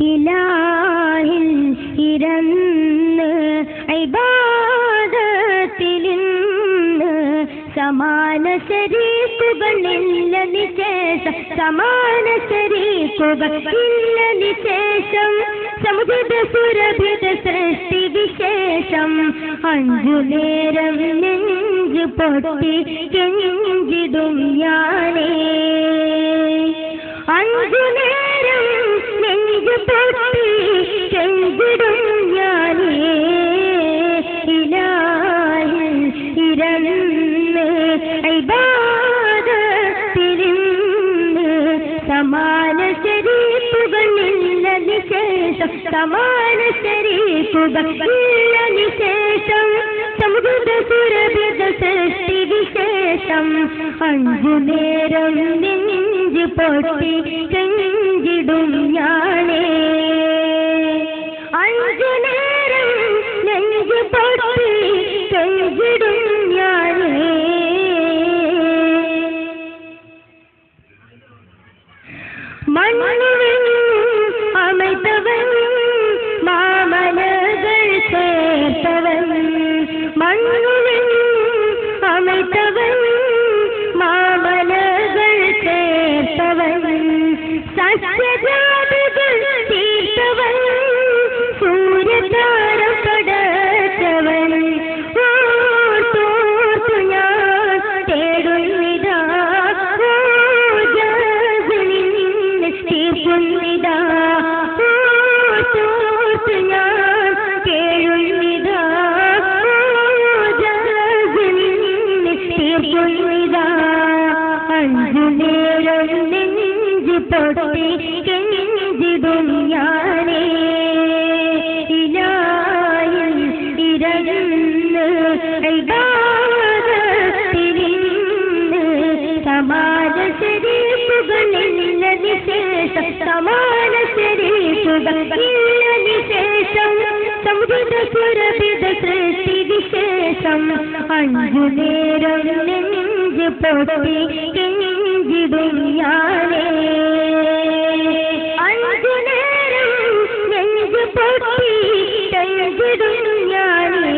ഇലാഹിൽ ഇരന്ന് ഇബാദത്തിലിന്ന് സമാന ശരീകുകളില്ല നിശേഷം സമാന ശരീകുകളില്ല നിശേഷം സമുദ്ര സുരഭിത സൃഷ്ടി വിശേഷം അഞ്ചു നേരം നെഞ്ചു പൊട്ടി കെഞ്ചിടും ഞാനേ അഞ്ചു നേരം നെഞ്ചു പൊട്ടി കെഞ്ചിടും ഞാനേ ഇലാഹിൽ ഇരന്ന് ഇബാദത്തിലിന്ന് സമാന ശരീകുകളില്ല നിശേഷം സമാന ശരീകുകളില്ല നിശേഷം സമുദ്ര സുരഭിത സൃഷ്ടി വിശേഷം അഞ്ചു നേരം നെഞ്ചു പൊട്ടി കെഞ്ചിടും ഞാനേ അഞ്ചു നേരം നെഞ്ചു പൊട്ടി കെഞ്ചിടും ഞാനേ മണ്ണിൽ അമൈത്തവൻ മാമലകൾ ചേർത്തവൻ മണ്ണിൽ അമൈത്തവൻ മാമലകൾ ചേർത്തവൻ സസ്യജാതികൾ തീർത്തവൻ സൂര്യതാരം പടച്ചവൻ ഓർത്തോർത്തു ഞാൻ തേടുന്നിതാ ഓജനിന്ന് തീർക്കുന്നിതാ ഓർത്തോർത്തു ഞാൻ കേഴുന്നിതാ ഓജനിന്ന് തീർക്കുന്നിതാ അഞ്ചു നേരം നെഞ്ചു പൊട്ടി കെഞ്ചിടും ഞാനേ ഇലാഹിൽ ഇരന്ന് ഇബാദത്തിലിന്ന് സമാന ശരീകുകളില്ല നിശേഷം സമാന ശരീകുകളില്ല നിശേഷം സമുദ്ര സുരഭിത സൃഷ്ടി വിശേഷം അഞ്ചു നേരം നെഞ്ചു പൊട്ടി കെഞ്ചിടും ഞാനേ അഞ്ചു നേരം നെഞ്ചു പൊട്ടി കെഞ്ചിടും ഞാനേ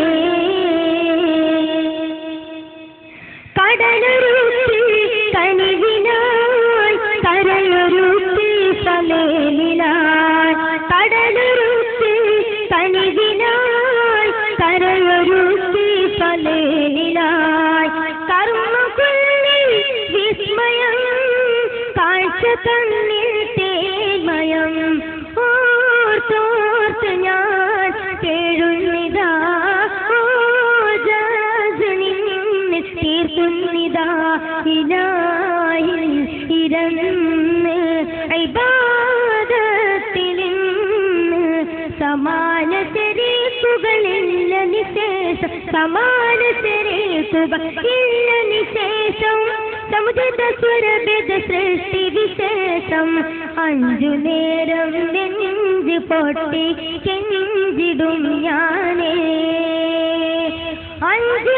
കടലൊരുത്തി കനിവിനായി കരയൊരുത്തി സലേലിനായി കടലൊരുത്തി കനിവിനായി കരയൊരുത്തി സലേലിനായി കർമ്മകുള്ളിൽ വിസ്മയം കാഴ്ച കണ്ണിൽ തേന്മയം ഓർത്തോർത്ത് ഞാൻ കേഴുന്നിതാ ഓജനിന്ന് തീർക്കുന്നിതാ ഇലാഹിൽ ഇരന്ന് ഇബാദത്തിലിന്ന് സമാന ശരീകുകളില്ല നിശേഷം സമാന ശരീകുകളില്ല നിശേഷം സമുദ്ര സുരഭിത സൃഷ്ടി വിശേഷം അഞ്ചു നേരം നെഞ്ചു പൊട്ടി കെഞ്ചിടും ഞാനേ അഞ്ചു